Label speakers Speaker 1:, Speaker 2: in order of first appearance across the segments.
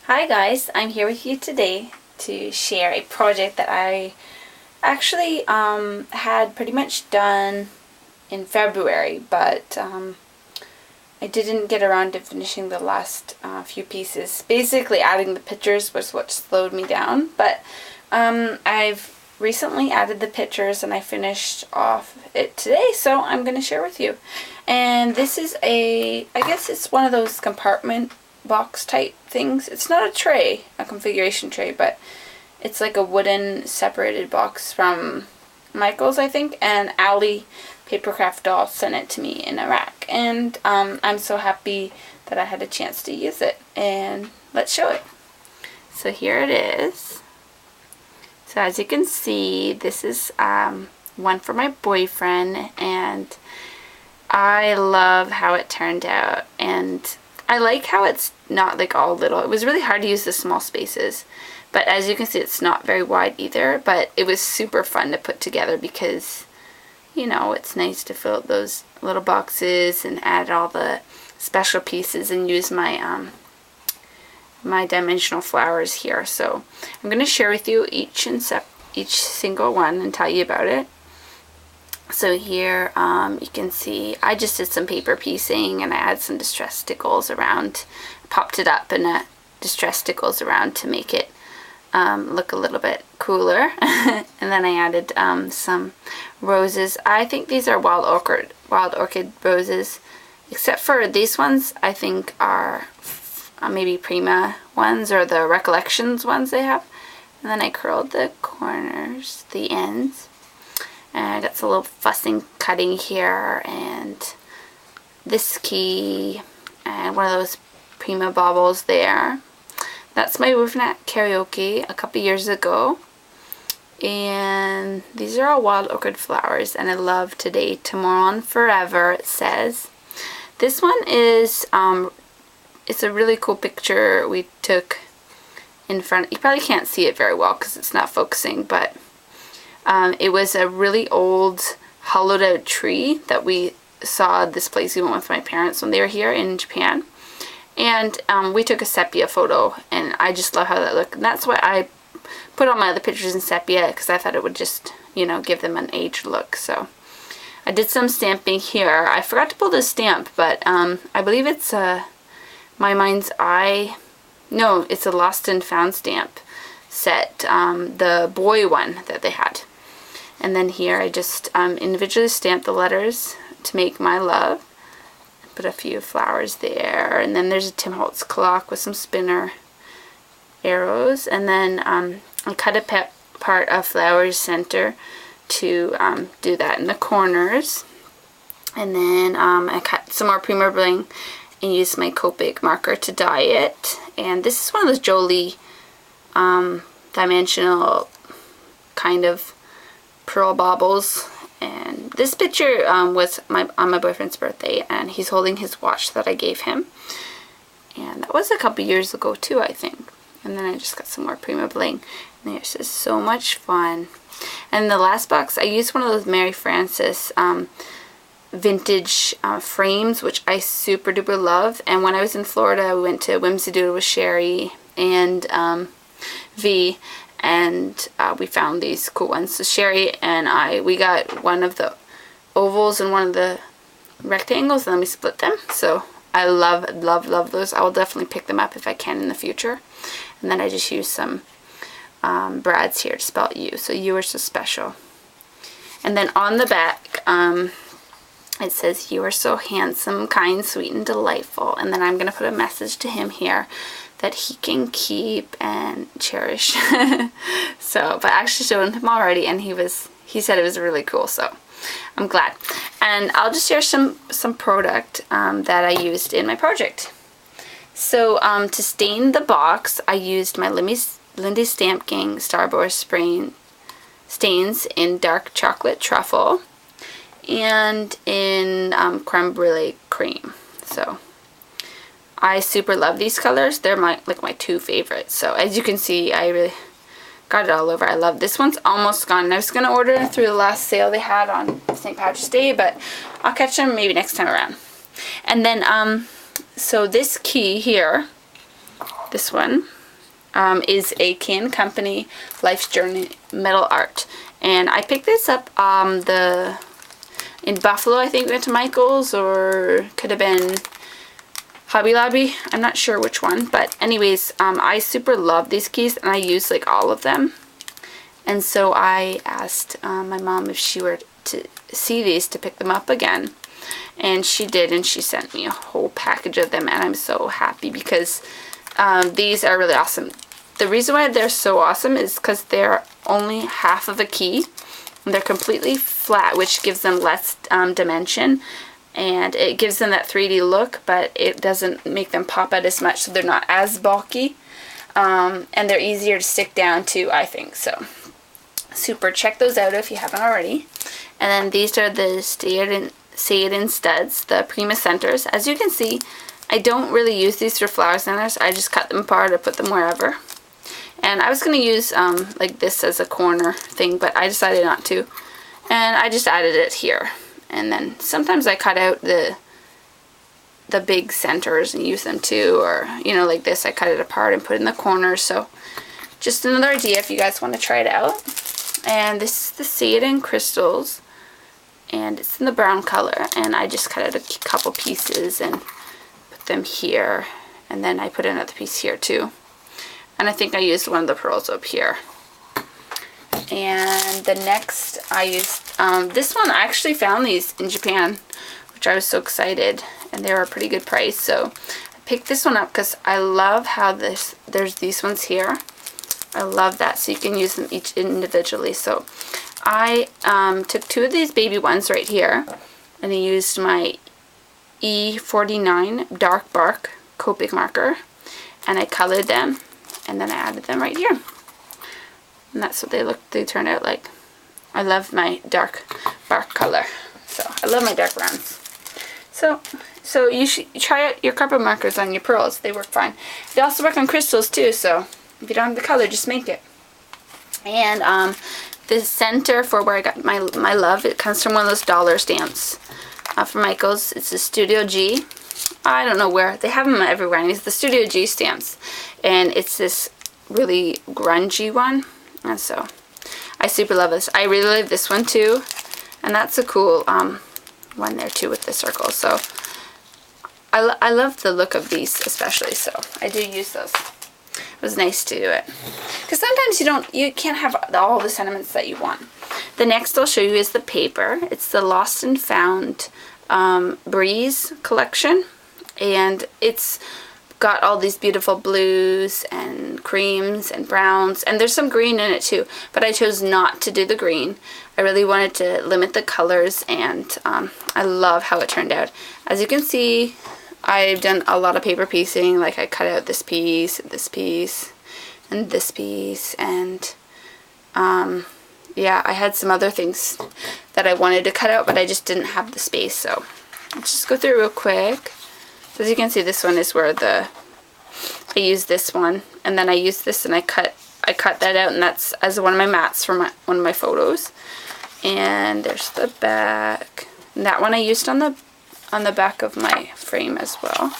Speaker 1: Hi guys, I'm here with you today to share a project that I actually had pretty much done in February, but I didn't get around to finishing the last few pieces. Basically adding the pictures was what slowed me down, but I've recently added the pictures and I finished off it today, so I'm going to share with you. And this is I guess it's one of those compartment box type things. It's not a tray, a configuration tray, but it's like a wooden separated box from Michael's, I think, and Alli papercraftdoll sent it to me in a rack, and I'm so happy that I had a chance to use it, and let's show it. So here it is. So as you can see, this is one for my boyfriend, and I love how it turned out, and I like how it's not like all little. It was really hard to use the small spaces, but as you can see, it's not very wide either, but it was super fun to put together because, you know, it's nice to fill out those little boxes and add all the special pieces and use my my dimensional flowers here. So I'm going to share with you each single one and tell you about it. So here you can see I just did some paper piecing, and I added some distress stickles around, popped it up and distress stickles around to make it look a little bit cooler. And then I added some roses. I think these are wild orchid roses, except for these ones I think are maybe Prima ones or the Recollections ones they have. And then I curled the corners, the ends. And I got some little fussing cutting here, and this key, and one of those Prima baubles there. That's my boyfriend at karaoke a couple years ago. And these are all wild orchid flowers, and I love Today, Tomorrow, and Forever, it says. This one is, it's a really cool picture we took in front. You probably can't see it very well because it's not focusing, but it was a really old hollowed out tree that we saw this place we went with my parents when they were here in Japan, and we took a sepia photo, and I just love how that looked, and that's why I put all my other pictures in sepia, because I thought it would just, you know, give them an aged look. So I did some stamping here. I forgot to pull the stamp, but I believe it's My Mind's Eye. No, it's a Lost and Found stamp set, the boy one that they had. And then here I just individually stamped the letters to make my love. Put a few flowers there. And then there's a Tim Holtz clock with some spinner arrows. And then I cut a part of flowers center to do that in the corners. And then I cut some more Prima Bling and used my Copic marker to dye it. And this is one of those Jolie dimensional kind of pearl baubles, and this picture was on my boyfriend's birthday, and he's holding his watch that I gave him, and that was a couple years ago too, I think. And then I just got some more Prima Bling, and this is so much fun. And the last box I used one of those Mary Frances vintage frames, which I super duper love. And when I was in Florida, we went to Whimsy Doodle with Sherry and V, and we found these cool ones. So Sherry and we got one of the ovals and one of the rectangles, and then we split them. So I love those. I will definitely pick them up if I can in the future. And then I just used some brads here to spell you. So you are so special. And then on the back, it says, you are so handsome, kind, sweet, and delightful. And then I'm going to put a message to him here that he can keep and cherish. So, but I actually showed him already, and he said it was really cool, so I'm glad. And I'll just share some product that I used in my project. So to stain the box, I used my Lindy Stamp Gang Starburst stains in dark chocolate truffle and in creme brulee cream. So I super love these colors. They're my two favorites. So as you can see, I really got it all over. I love this one's almost gone. I was going to order it through the last sale they had on St. Patrick's Day, but I'll catch them maybe next time around. And then so this key here, this one, is a Can Company Life's Journey Metal Art. And I picked this up in Buffalo, I think we went to Michael's, or could have been Hobby Lobby. I'm not sure which one. But anyways, I super love these keys and I use like all of them. And so I asked my mom if she were to see these to pick them up again. And she did, and she sent me a whole package of them, and I'm so happy because these are really awesome. The reason why they're so awesome is because they're only half of a key. And they're completely flat, which gives them less dimension, and it gives them that 3D look, but it doesn't make them pop out as much, so they're not as bulky. And they're easier to stick down too, I think. So super, check those out if you haven't already. And then these are the Say-It-In studs, the Prima centers. As you can see, I don't really use these for flower centers. I just cut them apart or put them wherever. And I was going to use like this as a corner thing, but I decided not to. And I just added it here. And then sometimes I cut out the big centers and use them too. Or, you know, like this, I cut it apart and put it in the corners. So just another idea if you guys want to try it out. And this is the Say-It-In crystals. And it's in the brown color, and I just cut out a couple pieces and put them here, and then I put another piece here too, and I think I used one of the pearls up here. And the next I used this one. I actually found these in Japan, which I was so excited, and they were a pretty good price, so I picked this one up because I love how there's these ones here. I love that, so you can use them each individually. So I took two of these baby ones right here, and I used my E49 dark bark Copic marker, and I colored them, and then I added them right here. And that's what they turned out like. I love my dark bark color. So I love my dark browns. So you should try out your carpet markers on your pearls. They work fine. They also work on crystals too, so if you don't have the color, just make it. And the center for where I got my love, it comes from one of those dollar stamps from Michael's. It's a Studio G. I don't know where. They have them everywhere. And it's the Studio G stamps. And it's this really grungy one. And so I super love this. I really love this one too. And that's a cool one there too with the circle. So I love the look of these especially. So I do use those. It was nice to do it. Because sometimes you can't have all the sentiments that you want. The next I'll show you is the paper. It's the Lost and Found Breeze collection. And it's got all these beautiful blues and creams and browns. And there's some green in it too. But I chose not to do the green. I really wanted to limit the colors. And I love how it turned out. As you can see, I've done a lot of paper piecing. Like I cut out this piece, and this piece, and this piece. And yeah, I had some other things that I wanted to cut out, but I just didn't have the space. So let's just go through real quick. So as you can see, this one is where I used this one, and then I used this, and I cut that out, and that's as one of my mats for one of my photos. And there's the back. And that one I used on the back of my frame as well.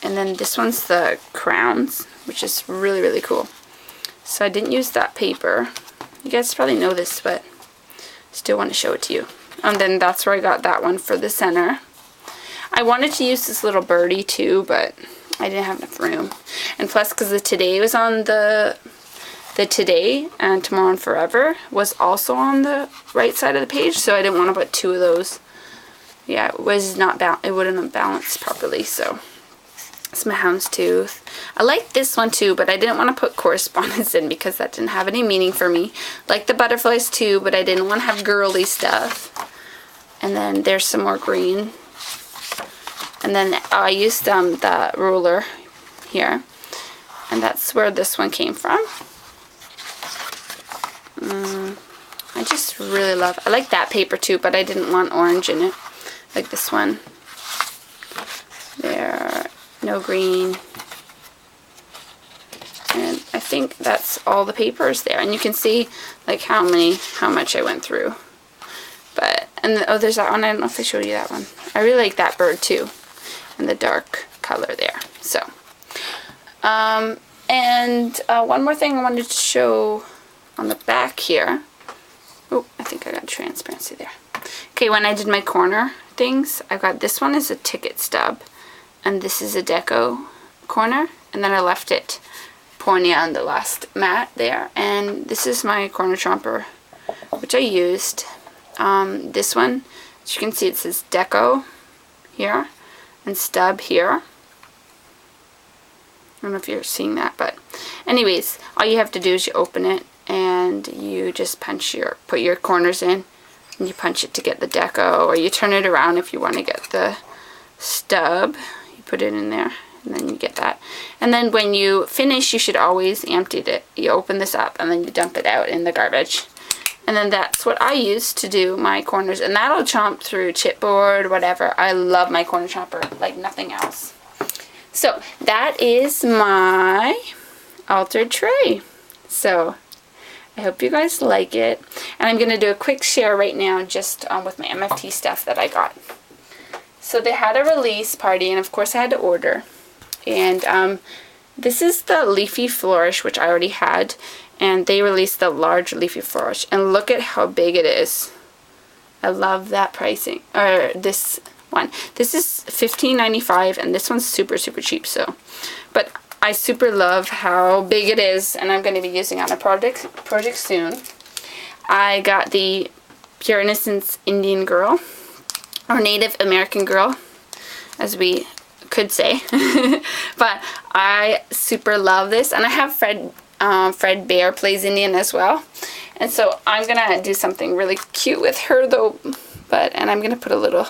Speaker 1: And then this one's the crowns, which is really, really cool. So I didn't use that paper. You guys probably know this, but still want to show it to you. And then that's where I got that one for the center. I wanted to use this little birdie too, but I didn't have enough room. And plus, because the Today was on the Today, and Tomorrow and Forever was also on the right side of the page, so I didn't want to put two of those. Yeah, it was not it wouldn't have balanced properly. So it's my houndstooth. I like this one too, but I didn't want to put correspondence in because that didn't have any meaning for me. Like the butterflies too, but I didn't want to have girly stuff. And then there's some more green. And then I used the ruler here, and that's where this one came from. I just really love. I like that paper too, but I didn't want orange in it. Like this one. There, no green. And I think that's all the papers there. And you can see like how much I went through. But, and oh, there's that one. I don't know if I showed you that one. I really like that bird too. And the dark color there. So, and And one more thing I wanted to show on the back here. Oh, I think I got transparency there. Okay, when I did my corner things, I got this one is a ticket stub, and this is a deco corner, and then I left it pointy on the last mat there. And this is my corner chomper, which I used. This one, as you can see, it says deco here and stub here. I don't know if you're seeing that, but anyways, all you have to do is you open it and you just put your corners in, and you punch it to get the deco, or you turn it around if you want to get the stub. You put it in there, and then you get that. And then when you finish, you should always empty it. You open this up and then you dump it out in the garbage. And then that's what I use to do my corners, and that'll chomp through chipboard, whatever. I love my corner chomper like nothing else. So that is my altered tray. So I hope you guys like it. And I'm going to do a quick share right now just with my MFT stuff that I got. So they had a release party, and of course I had to order. And this is the leafy flourish, which I already had. And they released the large leafy flourish. And look at how big it is. I love that pricing. Or this one. This is $15.95, and this one's super cheap. So, but I super love how big it is, and I'm going to be using it on a project soon. I got the Pure Innocence Indian Girl, or Native American Girl, as we could say. But I super love this, and I have Fred Bear plays Indian as well, and so I'm gonna do something really cute with her though. And I'm gonna put a little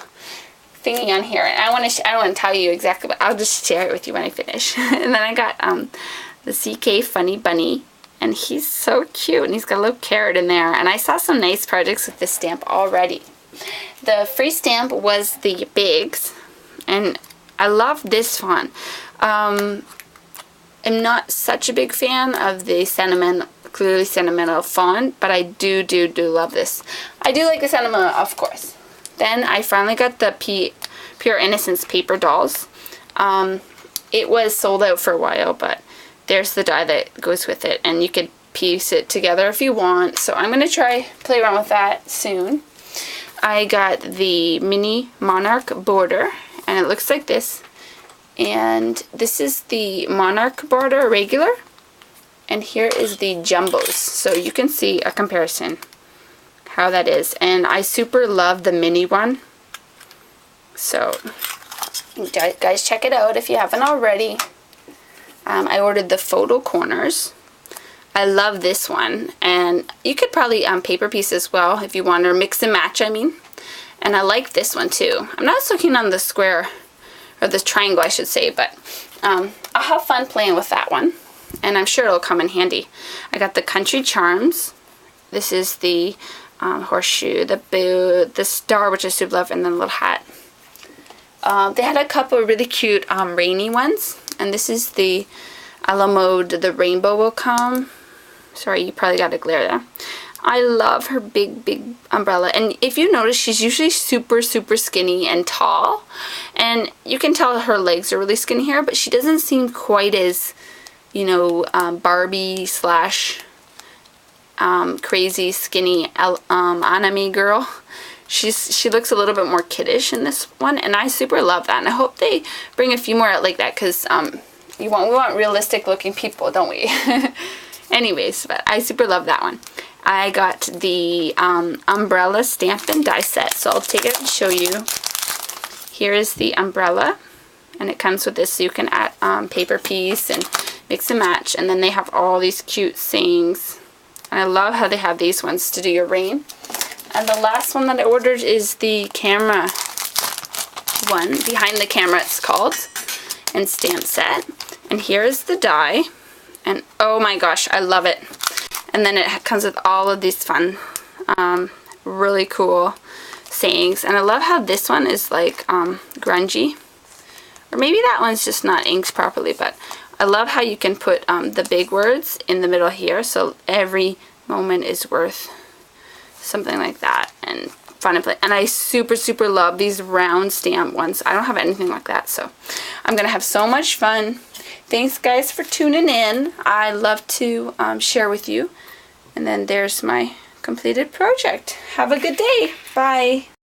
Speaker 1: thingy on here, and I don't want to tell you exactly, but I'll just share it with you when I finish. And then I got the CK Funny Bunny, and he's so cute, and he's got a little carrot in there. And I saw some nice projects with this stamp already. The free stamp was the Bigs, and I love this font. I'm not such a big fan of the clearly sentimental font, but I do love this. I do like the sentimental, of course. Then I finally got the Pure Innocence paper dolls. It was sold out for a while, but there's the die that goes with it, and you could piece it together if you want. So I'm going to play around with that soon. I got the mini Monarch border, and it looks like this. And this is the Monarch border regular, and here is the jumbos. So you can see a comparison how that is, and I super love the mini one. So guys, check it out if you haven't already. I ordered the photo corners. I love this one, and you could probably paper piece as well if you want, or mix and match, I mean. And I like this one too. I'm not so keen on the square, or the triangle I should say, but I'll have fun playing with that one, and I'm sure it'll come in handy. I got the Country Charms. This is the horseshoe, the star, which I super love, and then a little hat. They had a couple of really cute rainy ones, and this is the a la mode, the rainbow will come. Sorry, you probably got a glare there. I love her big umbrella, and if you notice, she's usually super skinny and tall, and you can tell her legs are really skinny here, but she doesn't seem quite as, you know, Barbie slash crazy skinny anime girl. She looks a little bit more kiddish in this one, and I super love that, and I hope they bring a few more out like that, because we want realistic looking people, don't we? Anyways, but I super love that one. I got the umbrella stamp and die set, so I'll take it and show you. Here is the umbrella, and it comes with this, so you can add paper piece and mix and match, and then they have all these cute sayings. And I love how they have these ones to do your rain. And the last one that I ordered is the camera one, behind the camera it's called, and stamp set. And here is the die, and oh my gosh, I love it. And then it comes with all of these fun, really cool sayings. And I love how this one is like grungy, or maybe that one's just not inked properly, but I love how you can put the big words in the middle here, so every moment is worth something like that. And fun and play. And I super, super love these round stamp ones. I don't have anything like that, so I'm going to have so much fun. Thanks, guys, for tuning in. I love to share with you. And then there's my completed project. Have a good day. Bye.